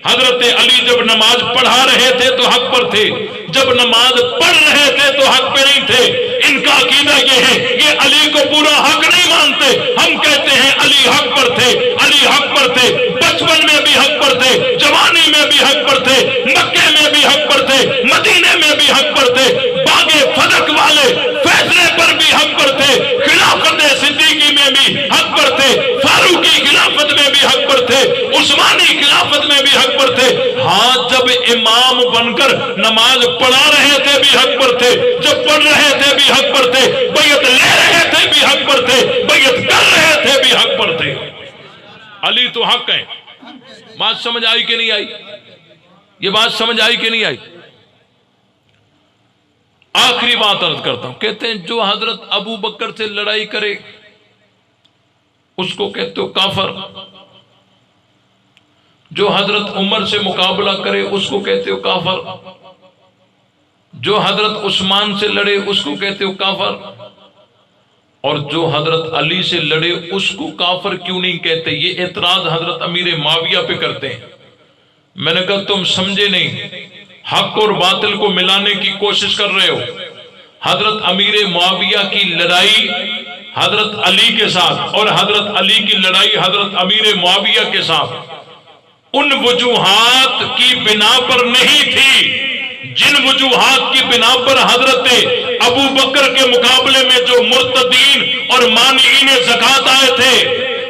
حضرت علی جب نماز پڑھا رہے تھے تو حق پر تھے، جب نماز پڑھ رہے تھے تو حق پہ نہیں تھے. ان کا عقیدہ یہ ہے کہ علی کو پورا حق نہیں مانتے. ہم کہتے ہیں علی حق پر تھے، علی حق پر تھے، بچپن میں بھی حق پر تھے، جوانی میں بھی حق پر تھے، مکے میں بھی حق پر تھے، مدینے میں بھی حق پر تھے، باغ فدق والے فیصلے پر بھی حق پر تھے، خلافت صدیقی میں بھی حق پر تھے، فاروقی خلافت میں بھی حق پر تھے، عثمانی خلافت میں بھی حق پر تھے. ہاں جب امام بن کر نماز پڑھا رہے تھے بھی حق پر تھے، جب پڑھ رہے تھے بھی حق پر تھے، بیعت لے رہے تھے بھی حق پر تھے، بیعت کر رہے تھے بھی حق پر تھے. علی تو حق ہیں. بات سمجھ آئی کہ نہیں آئی؟ یہ بات سمجھ آئی کہ نہیں آئی؟ آخری بات عرض کرتا ہوں. کہتے ہیں جو حضرت ابو بکر سے لڑائی کرے اس کو کہتے ہو کافر، جو حضرت عمر سے مقابلہ کرے اس کو کہتے ہو کافر، جو حضرت عثمان سے لڑے اس کو کہتے ہو کافر، اور جو حضرت علی سے لڑے اس کو کافر کیوں نہیں کہتے؟ یہ اعتراض حضرت امیر معاویہ پہ کرتے ہیں. میں نے کہا تم سمجھے نہیں، حق اور باطل کو ملانے کی کوشش کر رہے ہو. حضرت امیر معاویہ کی لڑائی حضرت علی کے ساتھ اور حضرت علی کی لڑائی حضرت امیر معاویہ کے ساتھ ان وجوہات کی بنا پر نہیں تھی جن وجوہات کی بنا پر حضرت ابو بکر کے مقابلے میں جو مرتدین اور مانعین زکات آئے تھے،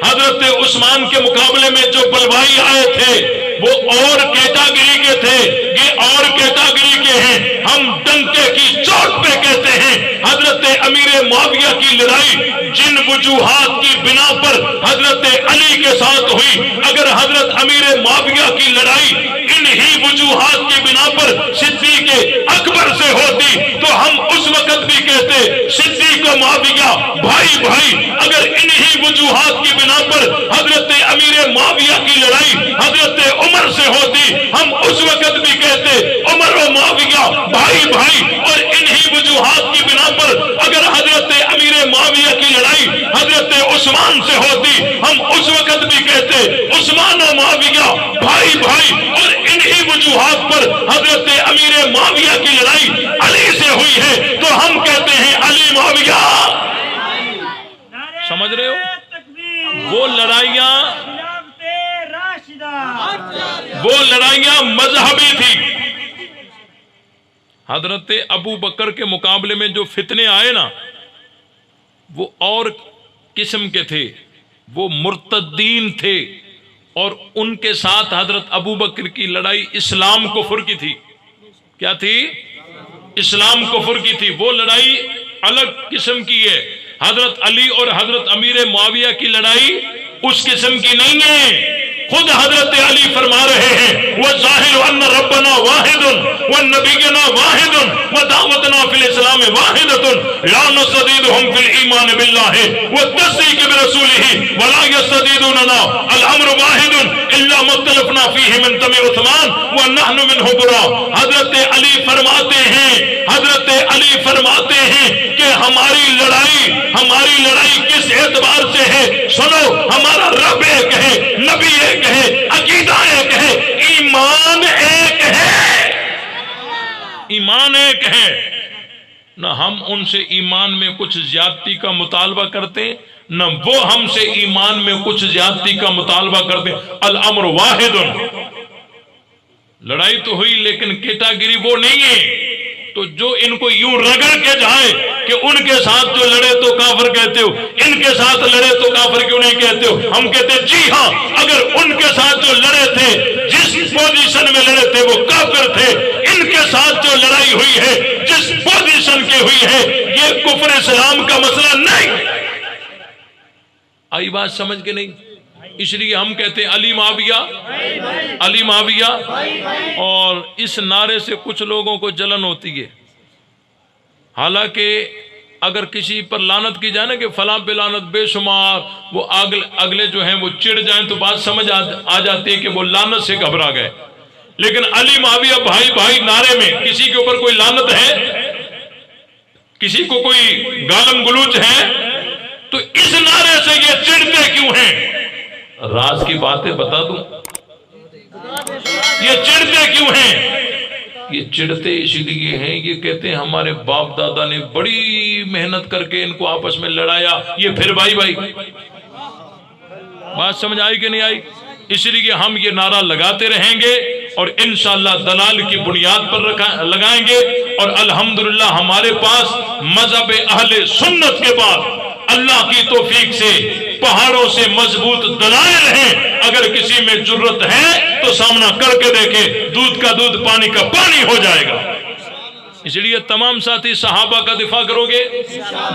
حضرت عثمان کے مقابلے میں جو بلوائی آئے تھے وہ اور کیٹاگری کے تھے، یہ اور کیٹاگری کے ہیں. ہم ڈنکے کی چوٹ پہ کہتے ہیں حضرت امیر معاویہ کی لڑائی جن وجوہات کی بنا پر حضرت علی کے ساتھ ہوئی، اگر حضرت امیر معاویہ کی لڑائی انہی وجوہات کی بنا پر صدیق اکبر سے ہوتی تو ہم اس وقت بھی کہتے صدیق و معاویہ بھائی بھائی. اگر انہی وجوہات کی بنا پر حضرت امیر معاویہ کی لڑائی حضرت عمر سے ہوتی ہم اس وقت بھی کہتے عمر و معاویہ بھائی بھائی. اور انہی وجوہات کی بنا پر اگر حضرت امیر معاویہ کی لڑائی حضرت عثمان سے ہوتی ہم اس وقت بھی کہتے عثمان و معاویہ بھائی بھائی. اور انہی وجوہات پر حضرت امیر معاویہ کی لڑائی علی سے ہوئی ہے تو ہم کہتے ہیں علی معاویہ. سمجھ رہے ہو؟ وہ لڑائیاں مذہبی تھی. حضرت ابو بکر کے مقابلے میں جو فتنے آئے نا وہ اور قسم کے تھے، وہ مرتدین تھے، اور ان کے ساتھ حضرت ابو بکر کی لڑائی اسلام کفر کی تھی. کیا تھی؟ اسلام کفر کی تھی. وہ لڑائی الگ قسم کی ہے. حضرت علی اور حضرت امیر معاویہ کی لڑائی اس قسم کی نہیں ہے. خود حضرت علی فرما رہے ہیں وَالظَّاهِرُ أَنَّ رَبَّنَا وَاحِدٌ وَالنَّبِيُّنَا وَاحِدٌ وَدَعْوَتُنَا فِي الْإِسْلَامِ وَاحِدَةٌ لَا نُصَدِّدُهُمْ فِي الْإِيمَانِ بِاللَّهِ وَالتَّصْدِيقِ بِرَسُولِهِ وَلَا يَصْطَدِّدُونَنَا الْأَمْرُ وَاحِدٌ إِلَّا مَا اخْتَلَفْنَا فِيهِ مِنْ دَمِ عُثْمَانَ وَنَحْنُ مِنْهُ بُرَاءٌ. حضرت علی فرماتے ہیں کہ ہماری لڑائی کس اعتبار سے ہے؟ سنو، ہمارا رب ایک ہے، نبی ایک ہے، عقیدہ ایک ہے، ایمان ایک ہے. ایمان ایک ہے. نہ ہم ان سے ایمان میں کچھ زیادتی کا مطالبہ کرتے نہ وہ ہم سے ایمان میں کچھ زیادتی کا مطالبہ کرتے. الامر واحد. لڑائی تو ہوئی لیکن کیٹاگری وہ نہیں ہے. تو جو ان کو یوں رگڑ کے جائے کہ ان کے ساتھ جو لڑے تو کافر کہتے ہو، ان کے ساتھ لڑے تو کافر کیوں نہیں کہتے ہو؟ ہم کہتے ہیں جی ہاں، اگر ان کے ساتھ جو لڑے تھے جس پوزیشن میں لڑے تھے وہ کافر تھے، ان کے ساتھ جو لڑائی ہوئی ہے جس پوزیشن کی ہوئی ہے یہ کفر اسلام کا مسئلہ نہیں. آئی بات سمجھ کے نہیں؟ اس لیے ہم کہتے ہیں علی معاویہ، علی معاویہ، اور اس نعرے سے کچھ لوگوں کو جلن ہوتی ہے۔ حالانکہ اگر کسی پر لعنت کی جائے نا کہ فلاں پہ لعنت بے شمار، وہ اگلے جو ہیں وہ چڑ جائیں تو بات سمجھ آ جاتی ہے کہ وہ لعنت سے گھبرا گئے۔ لیکن علی معاویہ بھائی بھائی نعرے میں کسی کے اوپر کوئی لعنت ہے، کسی کو کوئی گالم گلوچ ہے، تو اس نعرے سے یہ چڑھتے کیوں ہیں؟ راز کی باتیں بتا دوں، یہ چڑھتے کیوں ہیں؟ یہ چڑھتے اسی لیے ہیں، یہ کہتے ہیں ہمارے باپ دادا نے بڑی محنت کر کے ان کو آپس میں لڑایا، یہ پھر بھائی بھائی۔ بات سمجھ آئی کہ نہیں آئی؟ اس لیے ہم یہ نعرہ لگاتے رہیں گے اور انشاءاللہ دلال کی بنیاد پر لگائیں گے، اور الحمدللہ ہمارے پاس مذہب اہل سنت کے بعد اللہ کی توفیق سے پہاڑوں سے مضبوط دلائل ہیں۔ اگر کسی میں جرت ہے تو سامنا کر کے دیکھے، دودھ کا دودھ پانی کا پانی ہو جائے گا۔ اس لیے تمام ساتھی صحابہ کا دفاع کرو گے،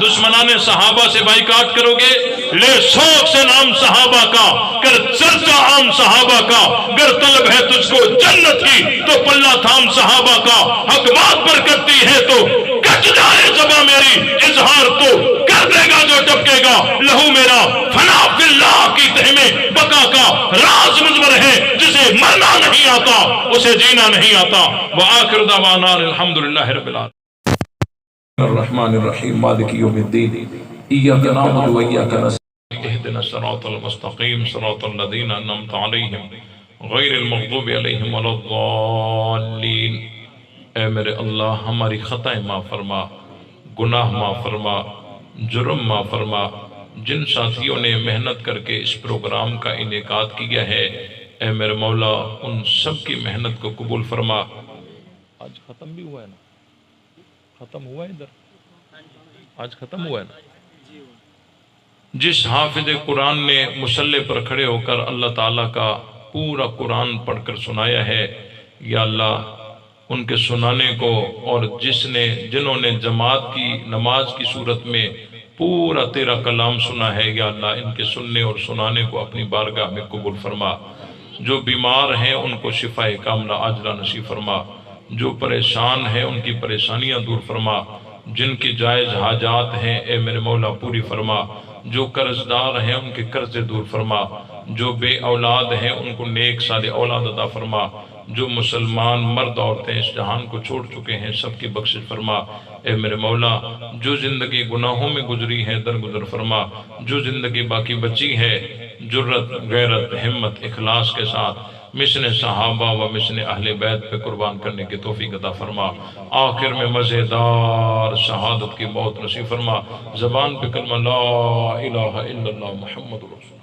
دشمنان صحابہ سے بائیکاٹ کرو گے، لے شوق سے نام صحابہ کا، کر چرچا عام صحابہ کا، گر طلب ہے تجھ کو جنت کی تو پلہ تھام صحابہ کا، حق بات پر کرتی ہے تو کٹ جائے زباں میری، اظہار تو کر دے گا جو ٹپکے گا، لہو میرا فنا فی اللہ کی تہ میں بقا کا راز مضمر ہے، جسے مرنا نہیں آتا اسے جینا نہیں آتا۔ وآخر دعوانا الحمدللہ رب العالمین الرحمن الرحیم مالک یوم الدین ایاک نعبد و ایاک نستعین اهدنا الصراط المستقیم صراط الذین انعمت علیہم غیر المغضوب علیہم ولا الضالین۔ اے میرے اللہ ہماری خطائیں معاف فرما، گناہ معاف فرما، جرم معاف فرما۔ جن ساتھیوں نے محنت کر کے اس پروگرام کا انعقاد کیا ہے، اے میرے مولا ان سب کی محنت کو قبول فرما۔ آج ختم بھی ہوا ہے نا؟ ختم ہوا ہے ادھر؟ آج ختم ہوا ہے نا؟ جس حافظ قرآن نے مصلی پر کھڑے ہو کر اللہ تعالیٰ کا پورا قرآن پڑھ کر سنایا ہے، یا اللہ ان کے سنانے کو، اور جنہوں نے جماعت کی نماز کی صورت میں پورا تیرا کلام سنا ہے، یا اللہ ان کے سننے اور سنانے کو اپنی بارگاہ میں قبول فرما۔ جو بیمار ہیں ان کو شفائے کاملہ عاجلہ نصیب فرما، جو پریشان ہیں ان کی پریشانیاں دور فرما، جن کی جائز حاجات ہیں اے میرے مولا پوری فرما، جو قرض دار ہیں ان کے قرض دور فرما، جو بے اولاد ہیں ان کو نیک صالح اولاد عطا فرما، جو مسلمان مرد عورتیں اس جہان کو چھوڑ چکے ہیں سب کی بخشش فرما۔ اے میرے مولا جو زندگی گناہوں میں گزری ہے درگزر فرما، جو زندگی باقی بچی ہے جرت غیرت ہمت اخلاص کے ساتھ مثل صحابہ و مثل اہل بیت پہ قربان کرنے کی توفیق عطا فرما۔ آخر میں مزیدار شہادت کی موت نصیب فرما، زبان پہ کلمہ لا الہ الا اللہ محمد رسول